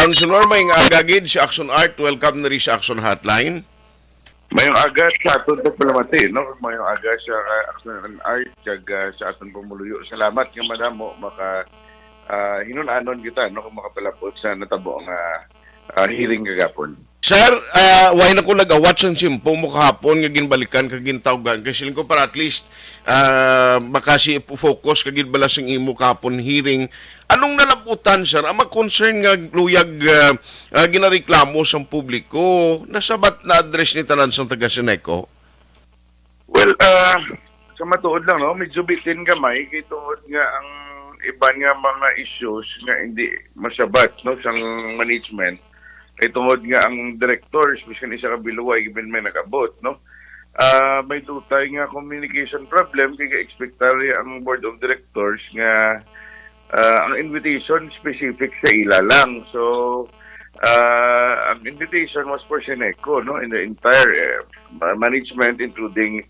Councilor, may agagid si Action Art. Welcome na rin sa Action Hotline. Mayong aga sa aton pagpalamati, no? Mayong aga sa Action Art, kag sa aton pumuluyo. Salamat nga madamo, maka hinunanon kita, no? Kung makapalapot sa natabo nga hearing kagapon. Sir, why na ko nag-watch ang simpo mo kahapon nga ginbalikan kagintawgan kasi ko para at least makasi focus kagid balas ang imo kahapon hearing. Anong nalaputan, sir? Ang concern nga luyag ginareklamo sa publiko nasabat na address ni tanan sa taga Seneco? Well, sa matuod lang, no? Medyo bitin gamay kay tuod nga ang iban nga mga issues nga hindi masabat, no? Sa management. Kay tungod nga ang director, especially isa ka biluway, given may nakabot, no? May tutay nga communication problem, kaya expectary ang board of directors nga ang invitation specific sa ila lang. So, ang invitation was for Seneco, no? In the entire management, including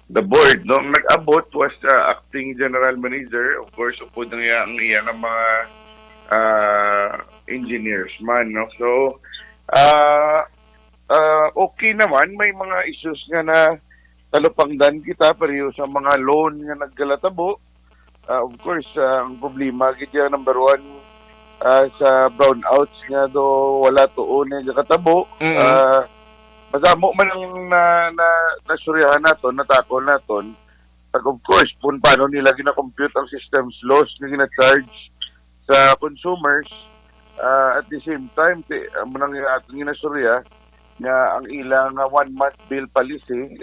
the board, no? Ang nag-abot was acting general manager, of course, upod ang iya ng mga engineers man, no? So okay naman, may mga issues nga na talupangdan kita pareho sa mga loan nga naggalatabo. Of course, ang problema gid number one sa brownouts nga do wala tuon nga katabo. Madamo man ang nasuryahan naton, natakol naton. Of course, kung paano nila gina-compute ang systems loss nga gina-charge sa consumers, at the same time manang atong ginasurya nga ang ilang 1 month bill policy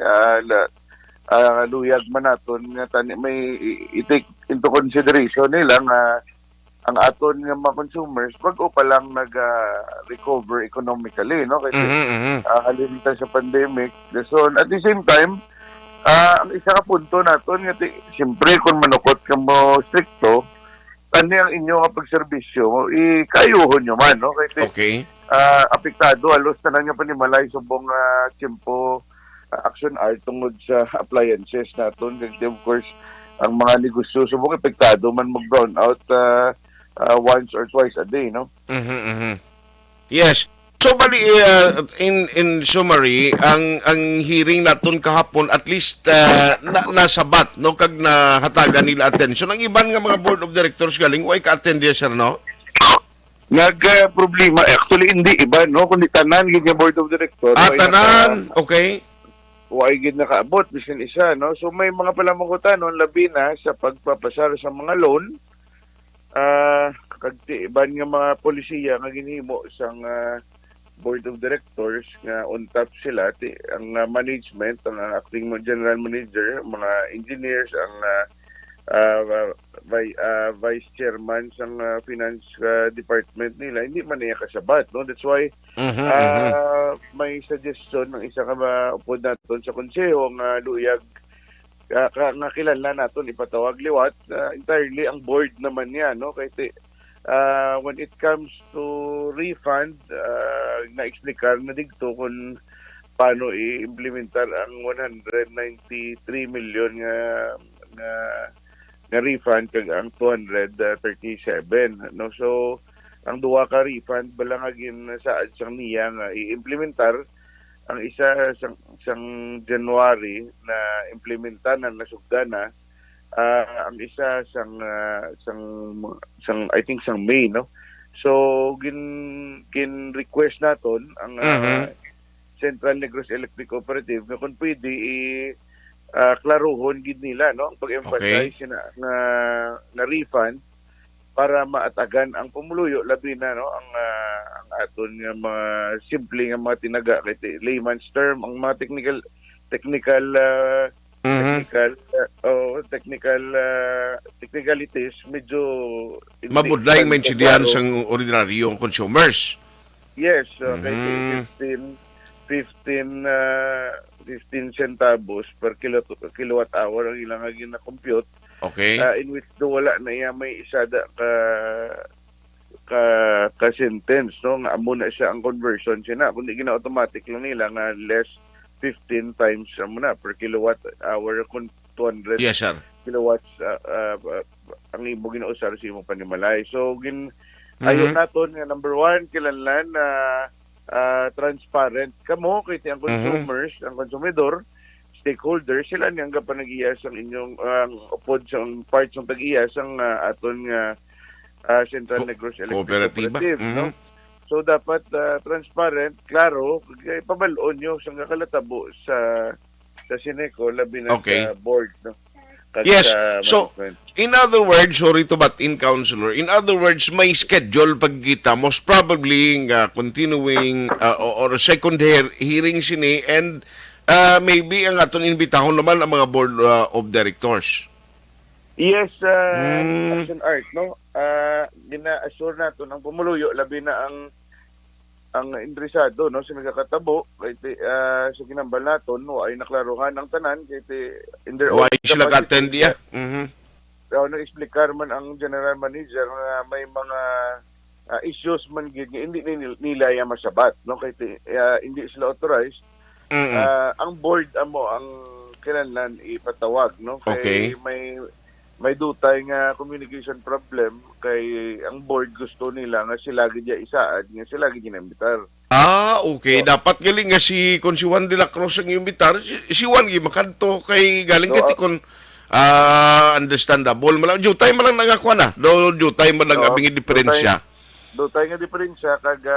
luyag man naton nga may i-take into consideration nila nga ang aton nga mga consumers bago pa lang nag-recover economically, no? Kasi halimta sa pandemic. So at the same time, ang isa ka punto naton nga siyempre kung manukot ka mo stricto tani ang inyong pagserbisyo, ikayuhon nyo man, no? Kasi Okay. apektado, alos na nga panimalay subong Tiyempo Action Art tungod sa appliances naton. Kasi of course, ang mga negosyo subong apektado man mag-brown out once or twice a day, no? Yes. So bali in summary, ang hearing naton kahapon at least nasabat no kag nahatagan nila attention. Ang iban nga mga board of directors galing way ka-attend dia, sir, no? Problema actually hindi iba, no? Kundi tanan gid nga board of directors. Tanan, okay. Way gid nakaabot bisan isa, no? So may mga palamukutan labi na sa pagpapasar sa mga loan. Kag iban nga mga polisiya nga ginhimo sang board of directors nga on top sila ang management, ang acting general manager, mga engineers, ang vice chairman sang finance department nila hindi man niya kasabat, no? That's why may suggestion ng isa ka maupod naton sa konseho nga luyag nga kilala naton ipatawag liwat entirely ang board naman niya, no? Kasi when it comes to refund, na-explicar na dito kung paano i-implementar ang 193 million nga refund kag ang 237, no? So ang duwa ka refund balangagin saad sang niya nga i-implementar ang isa sang January na implementan na nasugdana. Ang isa sang I think sang May, no? So gin request naton ang Central Negros Electric Cooperative nga kung pwede klaruhon gid nila, no? Pag-emphasize na refund para maatagan ang pumuluyo labi na, no? Ang aton nga mga simple nga mga tinaga kay layman's term ang mga technicalities medyo Mabudlay maintindihan sang ordinaryong consumers. Yes, kay 15 centavos per kilowatt hour ang ilang gina-compute. Okay. In which wala na iya may isada ka sentence, no? Nga amo na siya ang conversion siya kundi gina-automatic lang nila nga less 15 times muna per kilowatt hour kung 200 Yes, sir. kilowatts ang imo ginausar sa imong panimalay. So Ayon naton nga number one, kilanlan na transparent kamo kay ang consumers, ang konsumidor, stakeholders, sila niyang panag-iyas ang inyong upod sa part ng pag-iyas ang aton nga Central Negros Electric Kooperatiba. Cooperative, no? So dapat transparent, klaro, kay pabalon nyo sa kalatabo sa Sineco labi na Okay. sa board, no? Kag Yes. sa So, management. in other words, sorry to butt in, Councilor. In other words, may schedule pagkita, most probably continuing or second hearing sini and maybe ang aton imbitahon naman ang mga board of directors. Yes, Action Art, no? Gina-assure nato ng pumuluyo labi na ang interesado, no, sa nagkakatabo kay sa ginambal naton, no, ay naklaruhan ang tanan kay in their Why own sila capacity. ka-attend ya? Mhm. Nag-explicar man ang general manager na may mga issues man gid nga hindi nila ya masabat, no, kay hindi sila authorized. Mhm. Ang board amo ang kinahanglan ipatawag, no, Okay. kay may dutay nga communication problem kay ang board gusto nila nga sila gid isaad nga sila gid ginambitar. Okay. Dapat galing nga si Juan de la Cruz ang imbitar. Si Juan gi makanto kay galing So, kati kon understandable. Malang jutay malang nangakuha na. Do jutay man lang Oo, abing diferensya. Dutay nga diferensya kag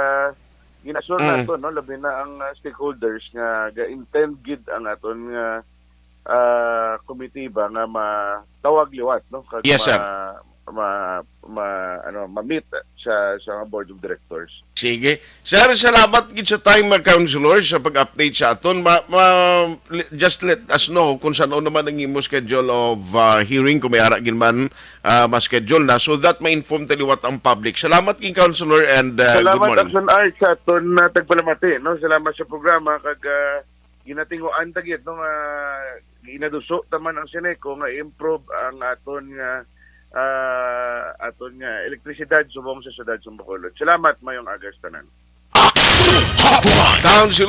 ginasure nato, no, labi na ang stakeholders nga ga-intend gid ang aton nga komitiba nga matawag liwat, no, kag Yes, sir. ma-meet sa board of directors. Sige. Sir, salamat gid sa time, Councilor, sa pag-update sa aton. Just let us know kung saan naman ang imo schedule of hearing kung may ara gid man ma-schedule na so that ma-inform taliwat ang public. Salamat king Councilor and good Salamat morning. Action Art sa aton tagpalamati, no. Salamat sa programa kag ginatinguan ta gid, no, nga ginaduso taman ang Sineco nga improve ang aton nga elektrisidad subong sa syudad sa Bacolod. Salamat mayong agas tanan. Councilor